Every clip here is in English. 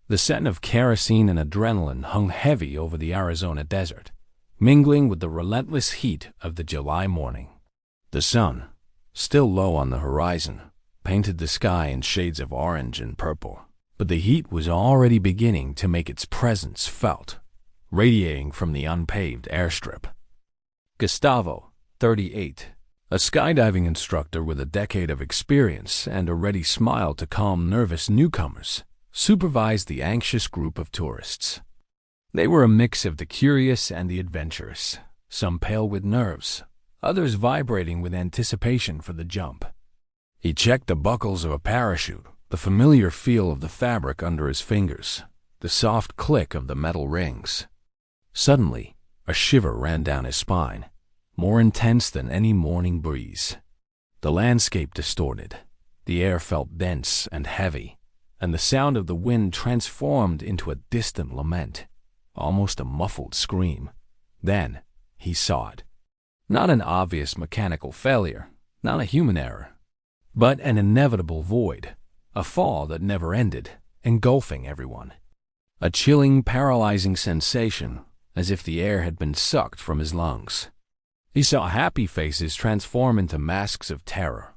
The scent of kerosene and adrenaline hung heavy over the Arizona desert, mingling with the relentless heat of the July morning. The sun, still low on the horizon, painted the sky in shades of orange and purple, but the heat was already beginning to make its presence felt, radiating from the unpaved airstrip. Gustavo, 38, a skydiving instructor with a decade of experience and a ready smile to calm nervous newcomers, supervised the anxious group of tourists. They were a mix of the curious and the adventurous, some pale with nerves, others vibrating with anticipation for the jump. He checked the buckles of a parachute, the familiar feel of the fabric under his fingers, the soft click of the metal rings. Suddenly, a shiver ran down his spine, more intense than any morning breeze. The landscape distorted, the air felt dense and heavy, and the sound of the wind transformed into a distant lament, almost a muffled scream. Then he saw it. Not an obvious mechanical failure, not a human error, but an inevitable void, a fall that never ended, engulfing everyone. A chilling, paralyzing sensation, as if the air had been sucked from his lungs. He saw happy faces transform into masks of terror,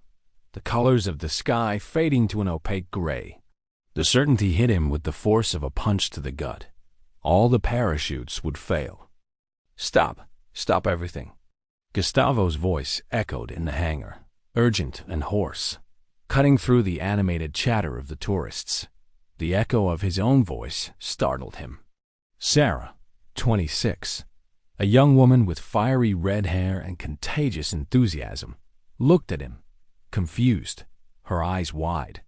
the colors of the sky fading to an opaque gray. The certainty hit him with the force of a punch to the gut. All the parachutes would fail. Stop everything. Gustavo's voice echoed in the hangar, urgent and hoarse, cutting through the animated chatter of the tourists. The echo of his own voice startled him. Sarah, 26, a young woman with fiery red hair and contagious enthusiasm, looked at him, confused, her eyes wide.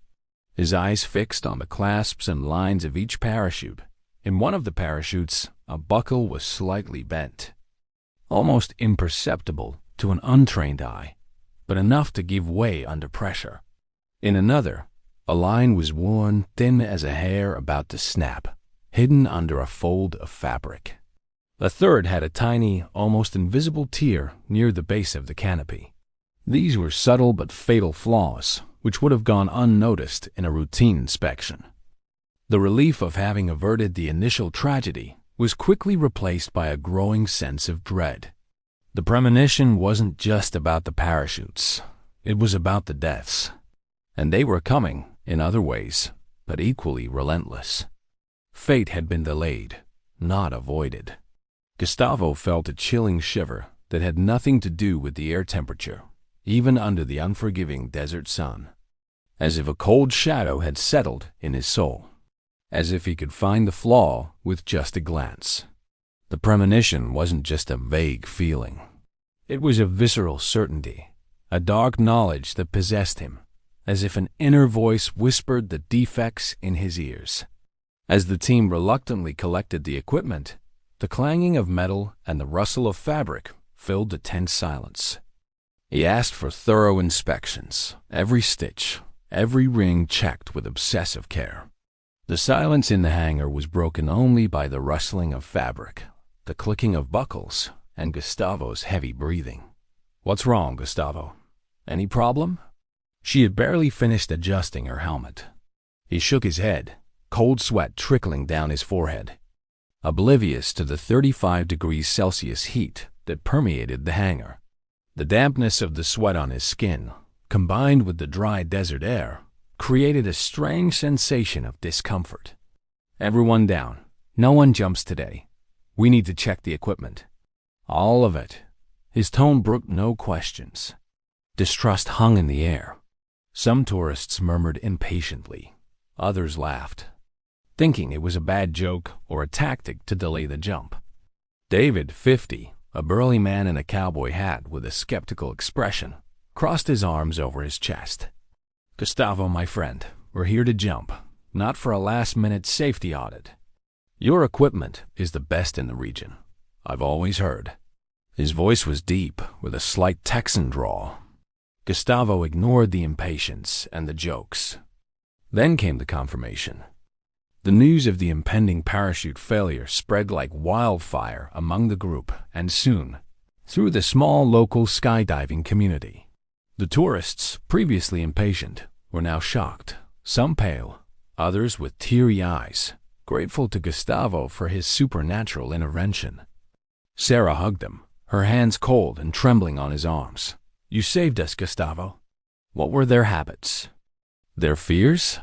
His eyes fixed on the clasps and lines of each parachute. In one of the parachutes, a buckle was slightly bent, almost imperceptible to an untrained eye, but enough to give way under pressure. In another, a line was worn thin as a hair about to snap, hidden under a fold of fabric. A third had a tiny, almost invisible tear near the base of the canopy. These were subtle but fatal flaws, which would have gone unnoticed in a routine inspection. The relief of having averted the initial tragedy was quickly replaced by a growing sense of dread. The premonition wasn't just about the parachutes. It was about the deaths. And they were coming, in other ways, but equally relentless. Fate had been delayed, not avoided. Gustavo felt a chilling shiver that had nothing to do with the air temperature, even under the unforgiving desert sun. As if a cold shadow had settled in his soul. As if he could find the flaw with just a glance. The premonition wasn't just a vague feeling. It was a visceral certainty, a dark knowledge that possessed him, as if an inner voice whispered the defects in his ears. As the team reluctantly collected the equipment, the clanging of metal and the rustle of fabric filled the tense silence. He asked for thorough inspections, every stitch, every ring checked with obsessive care. The silence in the hangar was broken only by the rustling of fabric, the clicking of buckles, and Gustavo's heavy breathing. "What's wrong, Gustavo? Any problem?" She had barely finished adjusting her helmet. He shook his head, cold sweat trickling down his forehead, oblivious to the 35 degrees Celsius heat that permeated the hangar. The dampness of the sweat on his skin, combined with the dry desert air, created a strange sensation of discomfort. "Everyone down. No one jumps today. We need to check the equipment." All of it. His tone brooked no questions. Distrust hung in the air. Some tourists murmured impatiently. Others laughed, thinking it was a bad joke or a tactic to delay the jump. David, 50, a burly man in a cowboy hat with a skeptical expression, crossed his arms over his chest. "Gustavo, my friend, we're here to jump, not for a last-minute safety audit. Your equipment is the best in the region. I've always heard." His voice was deep, with a slight Texan drawl. Gustavo ignored the impatience and the jokes. Then came the confirmation. The news of the impending parachute failure spread like wildfire among the group and soon, through the small local skydiving community. The tourists, previously impatient, were now shocked, some pale, others with teary eyes, grateful to Gustavo for his supernatural intervention. Sarah hugged him, her hands cold and trembling on his arms. "You saved us, Gustavo." What were their habits? Their fears?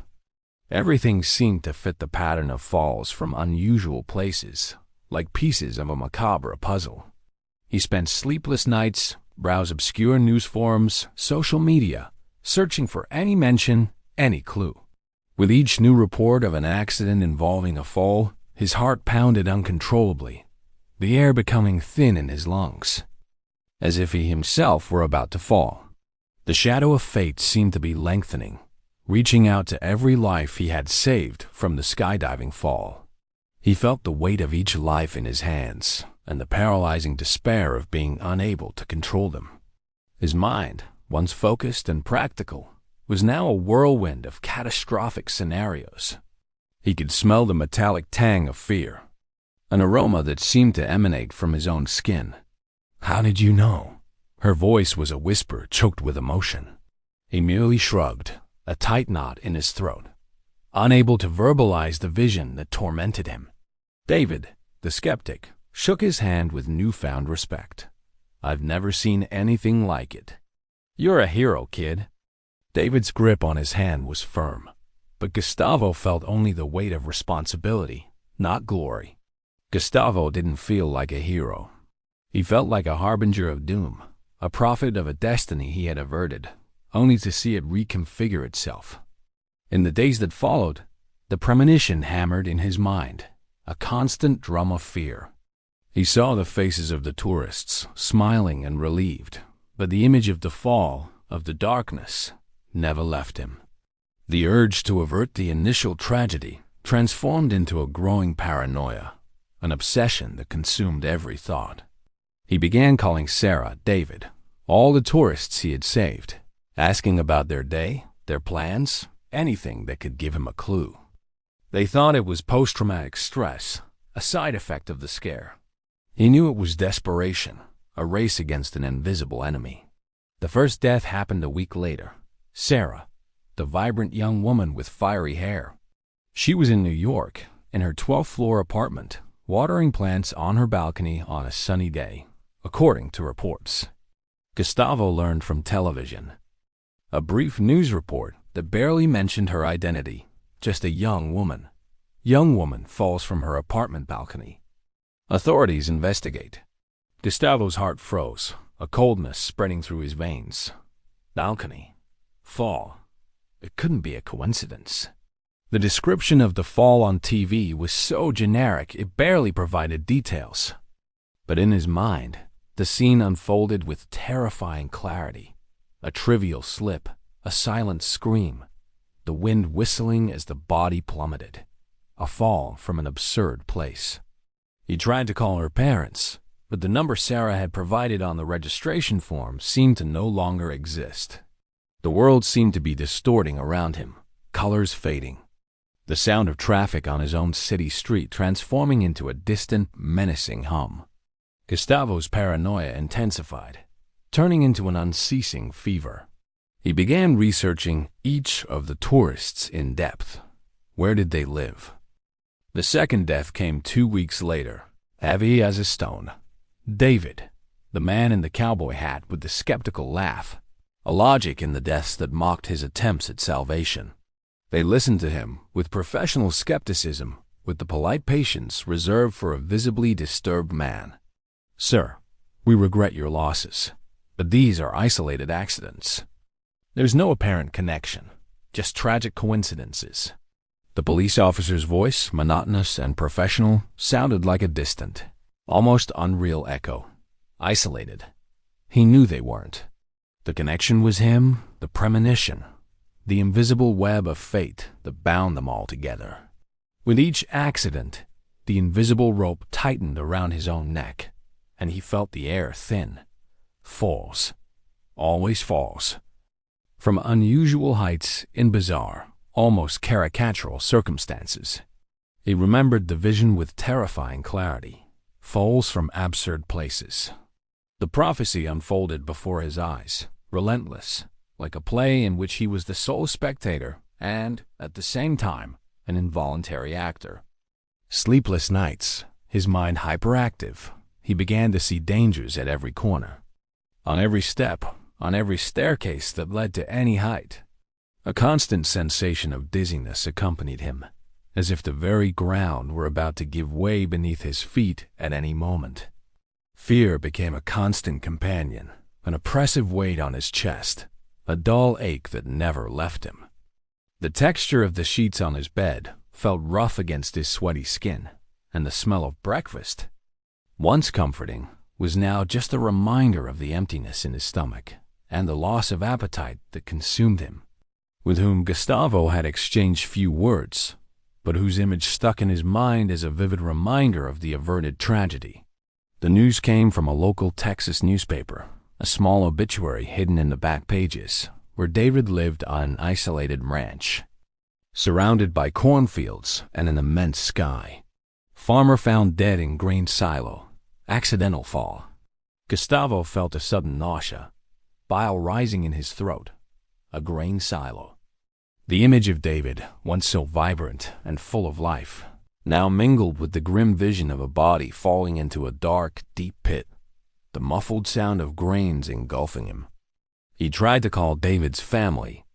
Everything seemed to fit the pattern of falls from unusual places, like pieces of a macabre puzzle. He spent sleepless nights, browsed obscure news forums, social media, searching for any mention, any clue. With each new report of an accident involving a fall, his heart pounded uncontrollably, the air becoming thin in his lungs, as if he himself were about to fall. The shadow of fate seemed to be lengthening, reaching out to every life he had saved from the skydiving fall. He felt the weight of each life in his hands and the paralyzing despair of being unable to control them. His mind, once focused and practical, was now a whirlwind of catastrophic scenarios. He could smell the metallic tang of fear, an aroma that seemed to emanate from his own skin. "How did you know?" Her voice was a whisper choked with emotion. He merely shrugged, a tight knot in his throat, unable to verbalize the vision that tormented him. David, the skeptic, shook his hand with newfound respect. "I've never seen anything like it." "You're a hero, kid." David's grip on his hand was firm, but Gustavo felt only the weight of responsibility, not glory. Gustavo didn't feel like a hero. He felt like a harbinger of doom, a prophet of a destiny he had averted, only to see it reconfigure itself. In the days that followed, the premonition hammered in his mind, a constant drum of fear. He saw the faces of the tourists, smiling and relieved, but the image of the fall, of the darkness, never left him. The urge to avert the initial tragedy transformed into a growing paranoia, an obsession that consumed every thought. He began calling Sarah, David, all the tourists he had saved, asking about their day, their plans, anything that could give him a clue. They thought it was post-traumatic stress, a side effect of the scare. He knew it was desperation, a race against an invisible enemy. The first death happened a week later. Sarah, the vibrant young woman with fiery hair. She was in New York, in her 12th-floor apartment, watering plants on her balcony on a sunny day, according to reports. Gustavo learned from television. A brief news report that barely mentioned her identity, just a young woman. Young woman falls from her apartment balcony. Authorities investigate. Gustavo's heart froze, a coldness spreading through his veins. Balcony. Fall. It couldn't be a coincidence. The description of the fall on TV was so generic it barely provided details. But in his mind, the scene unfolded with terrifying clarity. A trivial slip, a silent scream, the wind whistling as the body plummeted. A fall from an absurd place. He tried to call her parents, but the number Sarah had provided on the registration form seemed to no longer exist. The world seemed to be distorting around him, colors fading. The sound of traffic on his own city street transforming into a distant, menacing hum. Gustavo's paranoia intensified, turning into an unceasing fever. He began researching each of the tourists in depth. Where did they live? The second death came 2 weeks later, heavy as a stone. David, the man in the cowboy hat with the skeptical laugh, a logic in the deaths that mocked his attempts at salvation. They listened to him with professional skepticism, with the polite patience reserved for a visibly disturbed man. "Sir, we regret your losses, but these are isolated accidents. There's no apparent connection, just tragic coincidences." The police officer's voice, monotonous and professional, sounded like a distant, almost unreal echo. Isolated. He knew they weren't. The connection was him, the premonition, the invisible web of fate that bound them all together. With each accident, the invisible rope tightened around his own neck, and he felt the air thin. Falls. Always falls. From unusual heights in bizarre, almost caricatural circumstances. He remembered the vision with terrifying clarity. Falls from absurd places. The prophecy unfolded before his eyes, relentless, like a play in which he was the sole spectator and, at the same time, an involuntary actor. Sleepless nights, his mind hyperactive, he began to see dangers at every corner. On every step, on every staircase that led to any height. A constant sensation of dizziness accompanied him, as if the very ground were about to give way beneath his feet at any moment. Fear became a constant companion, an oppressive weight on his chest, a dull ache that never left him. The texture of the sheets on his bed felt rough against his sweaty skin, and the smell of breakfast, once comforting, was now just a reminder of the emptiness in his stomach and the loss of appetite that consumed him, with whom Gustavo had exchanged few words, but whose image stuck in his mind as a vivid reminder of the averted tragedy. The news came from a local Texas newspaper, a small obituary hidden in the back pages, where David lived on an isolated ranch, surrounded by cornfields and an immense sky. Farmer found dead in grain silo. Accidental fall. Gustavo felt a sudden nausea, bile rising in his throat. A grain silo. The image of David, once so vibrant and full of life, now mingled with the grim vision of a body falling into a dark, deep pit, the muffled sound of grains engulfing him. He tried to call David's family,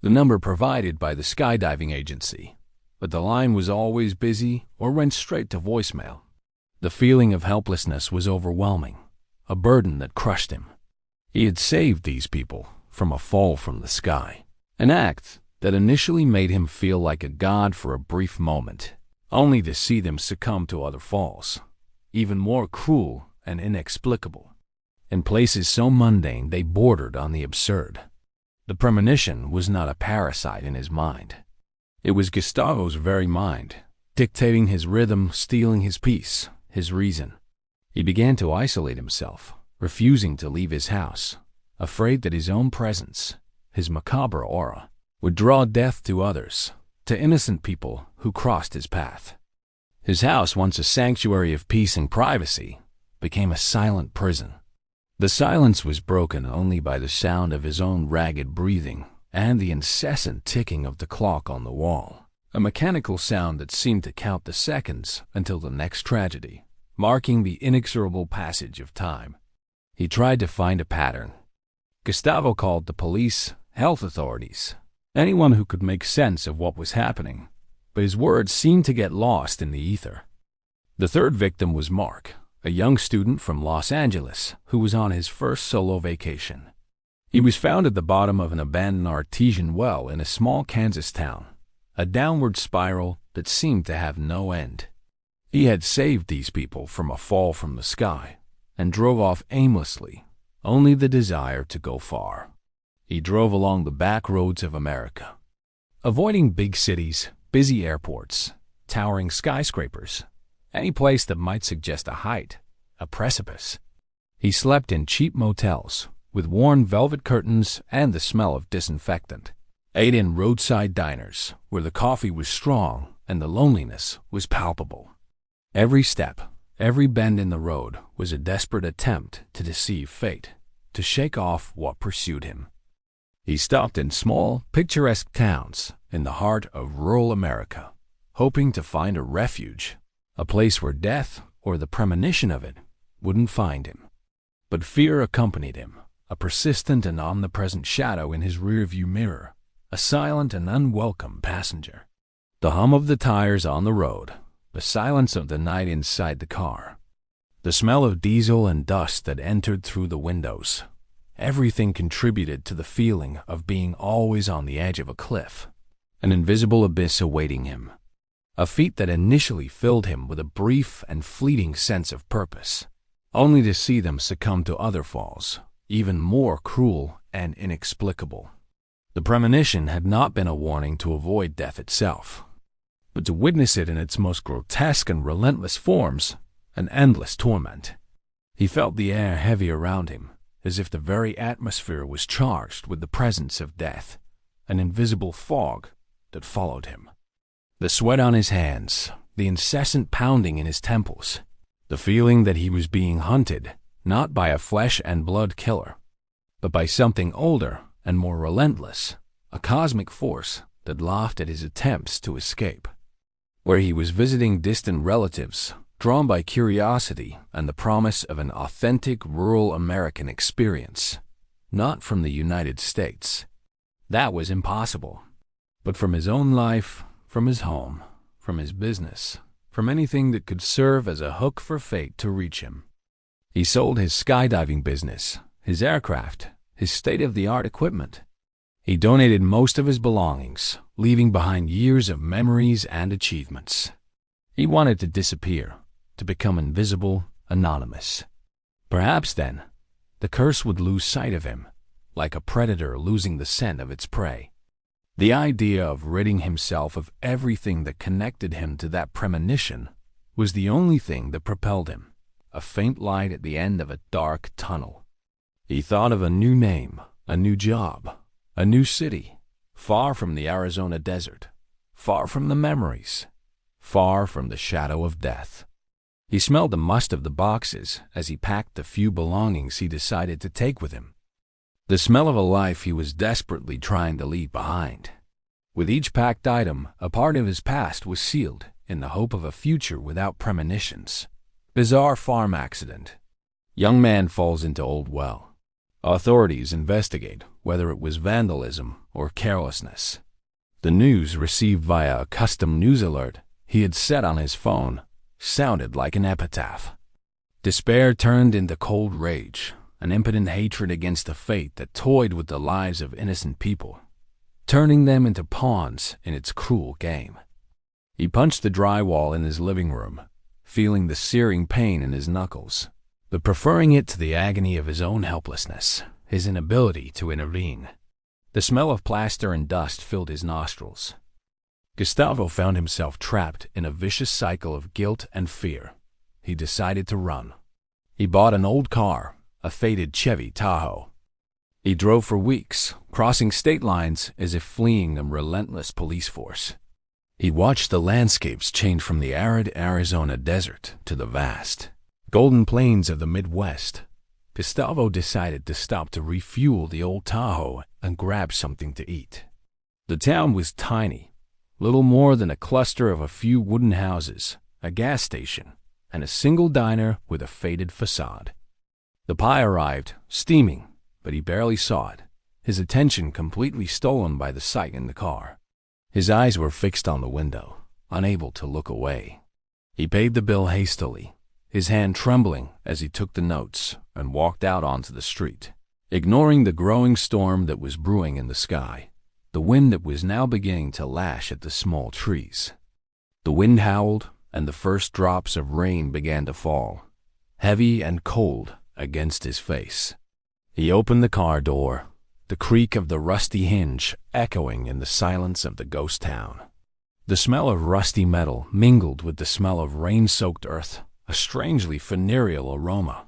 the number provided by the skydiving agency, but the line was always busy or went straight to voicemail. The feeling of helplessness was overwhelming, a burden that crushed him. He had saved these people from a fall from the sky, an act that initially made him feel like a god for a brief moment, only to see them succumb to other falls, even more cruel and inexplicable. In places so mundane they bordered on the absurd. The premonition was not a parasite in his mind. It was Gustavo's very mind, dictating his rhythm, stealing his peace, his reason. He began to isolate himself, refusing to leave his house, afraid that his own presence, his macabre aura, would draw death to others, to innocent people who crossed his path. His house, once a sanctuary of peace and privacy, became a silent prison. The silence was broken only by the sound of his own ragged breathing and the incessant ticking of the clock on the wall, a mechanical sound that seemed to count the seconds until the next tragedy, marking the inexorable passage of time. He tried to find a pattern. Gustavo called the police, health authorities, anyone who could make sense of what was happening, but his words seemed to get lost in the ether. The third victim was Mark, a young student from Los Angeles who was on his first solo vacation. He was found at the bottom of an abandoned artesian well in a small Kansas town, a downward spiral that seemed to have no end. He had saved these people from a fall from the sky and drove off aimlessly, only the desire to go far. He drove along the back roads of America, avoiding big cities, busy airports, towering skyscrapers, any place that might suggest a height, a precipice. He slept in cheap motels with worn velvet curtains and the smell of disinfectant, ate in roadside diners where the coffee was strong and the loneliness was palpable. Every step, every bend in the road was a desperate attempt to deceive fate, to shake off what pursued him. He stopped in small, picturesque towns in the heart of rural America, hoping to find a refuge, a place where death, or the premonition of it, wouldn't find him. But fear accompanied him, a persistent and omnipresent shadow in his rearview mirror, a silent and unwelcome passenger. The hum of the tires on the road, the silence of the night inside the car, the smell of diesel and dust that entered through the windows, everything contributed to the feeling of being always on the edge of a cliff, an invisible abyss awaiting him, a feat that initially filled him with a brief and fleeting sense of purpose, only to see them succumb to other falls, even more cruel and inexplicable. The premonition had not been a warning to avoid death itself, but to witness it in its most grotesque and relentless forms, an endless torment. He felt the air heavy around him, as if the very atmosphere was charged with the presence of death, an invisible fog that followed him. The sweat on his hands, the incessant pounding in his temples, the feeling that he was being hunted, not by a flesh and blood killer, but by something older and more relentless, a cosmic force that laughed at his attempts to escape. where he was visiting distant relatives, drawn by curiosity and the promise of an authentic rural American experience, not from the United States. That was impossible. But from his own life, from his home, from his business, from anything that could serve as a hook for fate to reach him. He sold his skydiving business, his aircraft, his state-of-the-art equipment. He donated most of his belongings, leaving behind years of memories and achievements. He wanted to disappear, to become invisible, anonymous. Perhaps then, the curse would lose sight of him, like a predator losing the scent of its prey. The idea of ridding himself of everything that connected him to that premonition was the only thing that propelled him, a faint light at the end of a dark tunnel. He thought of a new name, a new job, a new city, far from the Arizona desert, far from the memories, far from the shadow of death. He smelled the must of the boxes as he packed the few belongings he decided to take with him. The smell of a life he was desperately trying to leave behind. With each packed item, a part of his past was sealed in the hope of a future without premonitions. Bizarre farm accident. Young man falls into old well. Authorities investigate whether it was vandalism or carelessness. The news received via a custom news alert he had set on his phone sounded like an epitaph. Despair turned into cold rage, an impotent hatred against a fate that toyed with the lives of innocent people, turning them into pawns in its cruel game. He punched the drywall in his living room, feeling the searing pain in his knuckles, but preferring it to the agony of his own helplessness, his inability to intervene. The smell of plaster and dust filled his nostrils. Gustavo found himself trapped in a vicious cycle of guilt and fear. He decided to run. He bought an old car, a faded Chevy Tahoe. He drove for weeks, crossing state lines as if fleeing a relentless police force. He watched the landscapes change from the arid Arizona desert to the vast, golden plains of the Midwest. Gustavo decided to stop to refuel the old Tahoe and grab something to eat. The town was tiny, little more than a cluster of a few wooden houses, a gas station, and a single diner with a faded facade. The pie arrived, steaming, but he barely saw it, his attention completely stolen by the sight in the car. His eyes were fixed on the window, unable to look away. He paid the bill hastily, his hand trembling as he took the notes and walked out onto the street, ignoring the growing storm that was brewing in the sky, the wind that was now beginning to lash at the small trees. The wind howled, and the first drops of rain began to fall, heavy and cold, against his face. He opened the car door, the creak of the rusty hinge echoing in the silence of the ghost town. The smell of rusty metal mingled with the smell of rain-soaked earth, a strangely funereal aroma.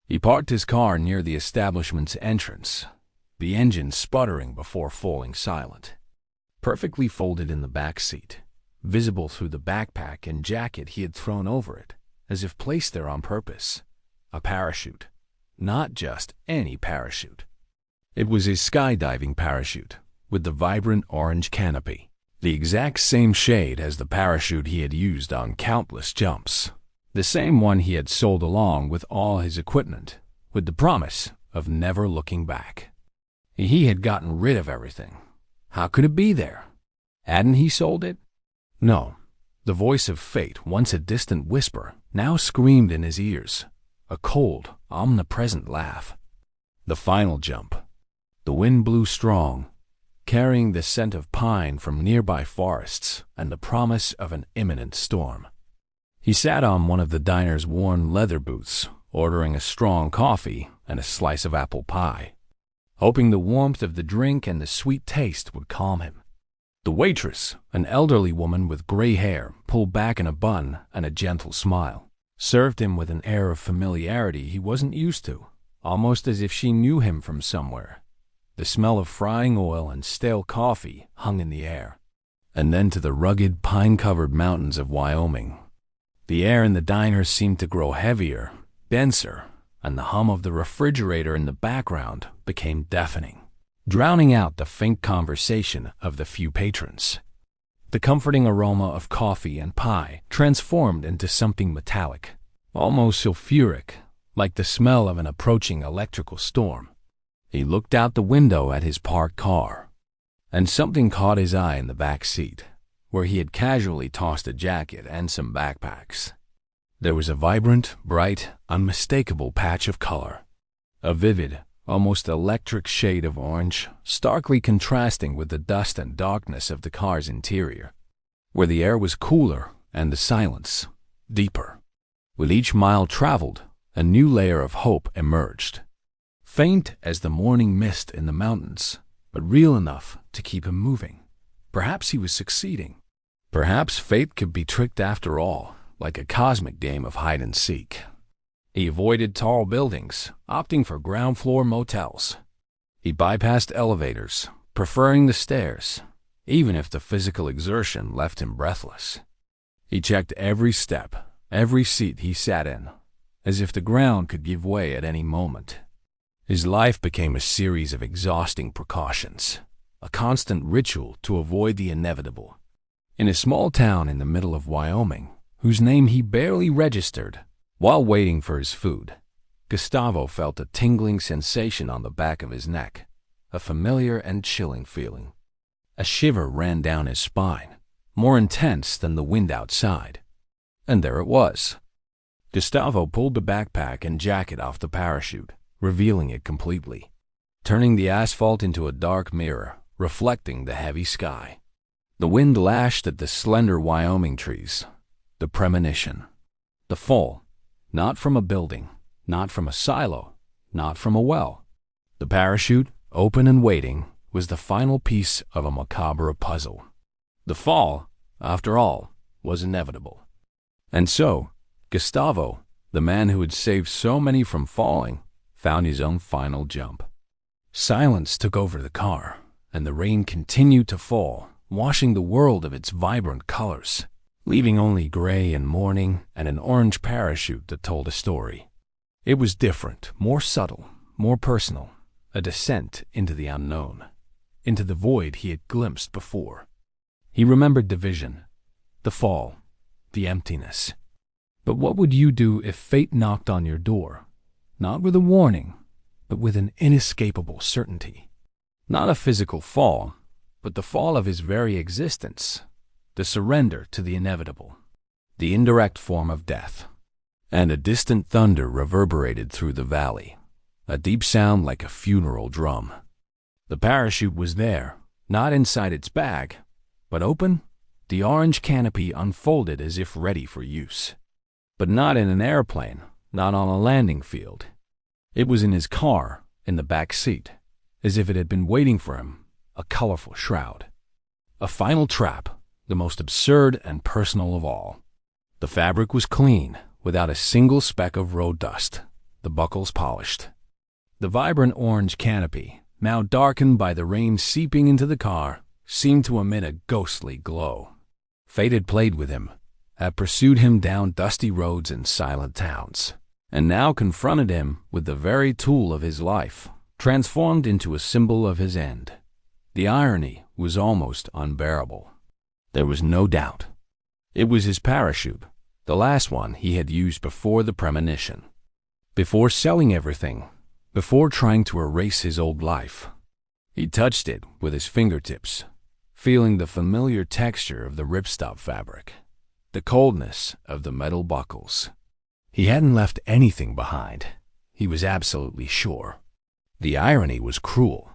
He parked his car near the establishment's entrance, the engine sputtering before falling silent. Perfectly folded in the back seat, visible through the backpack and jacket he had thrown over it, as if placed there on purpose. A parachute. Not just any parachute. It was his skydiving parachute, with the vibrant orange canopy, the exact same shade as the parachute he had used on countless jumps, the same one he had sold along with all his equipment, with the promise of never looking back. He had gotten rid of everything. How could it be there? Hadn't he sold it? No. The voice of fate, once a distant whisper, now screamed in his ears. A cold, omnipresent laugh. The final jump. The wind blew strong, carrying the scent of pine from nearby forests and the promise of an imminent storm. He sat on one of the diner's worn leather boots, ordering a strong coffee and a slice of apple pie, hoping the warmth of the drink and the sweet taste would calm him. The waitress, an elderly woman with gray hair pulled back in a bun and a gentle smile, served him with an air of familiarity he wasn't used to, almost as if she knew him from somewhere. The smell of frying oil and stale coffee hung in the air. And then to the rugged, pine-covered mountains of Wyoming. The air in the diner seemed to grow heavier, denser, and the hum of the refrigerator in the background became deafening, drowning out the faint conversation of the few patrons. The comforting aroma of coffee and pie transformed into something metallic, almost sulfuric, like the smell of an approaching electrical storm. He looked out the window at his parked car, and something caught his eye in the back seat, where he had casually tossed a jacket and some backpacks. There was a vibrant, bright, unmistakable patch of color, a vivid, almost electric shade of orange, starkly contrasting with the dust and darkness of the car's interior, where the air was cooler and the silence deeper. With each mile traveled, a new layer of hope emerged, faint as the morning mist in the mountains, but real enough to keep him moving. Perhaps he was succeeding. Perhaps fate could be tricked after all, like a cosmic game of hide and seek. He avoided tall buildings, opting for ground-floor motels. He bypassed elevators, preferring the stairs, even if the physical exertion left him breathless. He checked every step, every seat he sat in, as if the ground could give way at any moment. His life became a series of exhausting precautions, a constant ritual to avoid the inevitable. In a small town in the middle of Wyoming, whose name he barely registered, while waiting for his food, Gustavo felt a tingling sensation on the back of his neck, a familiar and chilling feeling. A shiver ran down his spine, more intense than the wind outside. And there it was. Gustavo pulled the backpack and jacket off the parachute, revealing it completely, turning the asphalt into a dark mirror, reflecting the heavy sky. The wind lashed at the slender Wyoming trees. The premonition. The fall. Not from a building, not from a silo, not from a well. The parachute, open and waiting, was the final piece of a macabre puzzle. The fall, after all, was inevitable. And so, Gustavo, the man who had saved so many from falling, found his own final jump. Silence took over the car, and the rain continued to fall, washing the world of its vibrant colors, leaving only gray and mourning and an orange parachute that told a story. It was different, more subtle, more personal, a descent into the unknown, into the void he had glimpsed before. He remembered the vision, the fall, the emptiness. But what would you do if fate knocked on your door, not with a warning, but with an inescapable certainty? Not a physical fall, but the fall of his very existence, the surrender to the inevitable, the indirect form of death. And a distant thunder reverberated through the valley, a deep sound like a funeral drum. The parachute was there, not inside its bag, but open, the orange canopy unfolded as if ready for use. But not in an airplane, not on a landing field. It was in his car, in the back seat, as if it had been waiting for him, a colorful shroud. A final trap, the most absurd and personal of all. The fabric was clean, without a single speck of road dust, the buckles polished. The vibrant orange canopy, now darkened by the rain seeping into the car, seemed to emit a ghostly glow. Fate had played with him, had pursued him down dusty roads and silent towns, and now confronted him with the very tool of his life, transformed into a symbol of his end. The irony was almost unbearable. There was no doubt. It was his parachute, the last one he had used before the premonition. Before selling everything, before trying to erase his old life. He touched it with his fingertips, feeling the familiar texture of the ripstop fabric, the coldness of the metal buckles. He hadn't left anything behind. He was absolutely sure. The irony was cruel.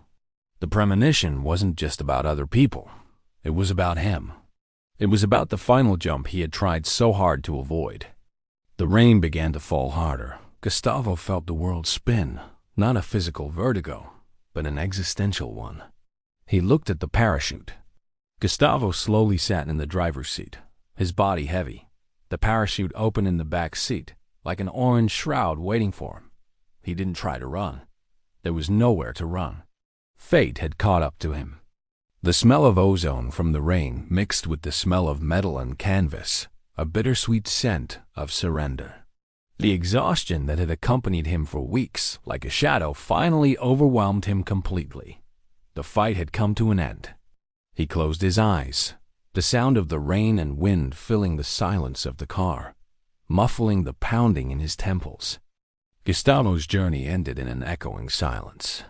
The premonition wasn't just about other people. It was about him. It was about the final jump he had tried so hard to avoid. The rain began to fall harder. Gustavo felt the world spin, not a physical vertigo, but an existential one. He looked at the parachute. Gustavo slowly sat in the driver's seat, his body heavy, the parachute open in the back seat, like an orange shroud waiting for him. He didn't try to run. There was nowhere to run. Fate had caught up to him. The smell of ozone from the rain mixed with the smell of metal and canvas, a bittersweet scent of surrender. The exhaustion that had accompanied him for weeks, like a shadow, finally overwhelmed him completely. The fight had come to an end. He closed his eyes, the sound of the rain and wind filling the silence of the car, muffling the pounding in his temples. Gustavo's journey ended in an echoing silence.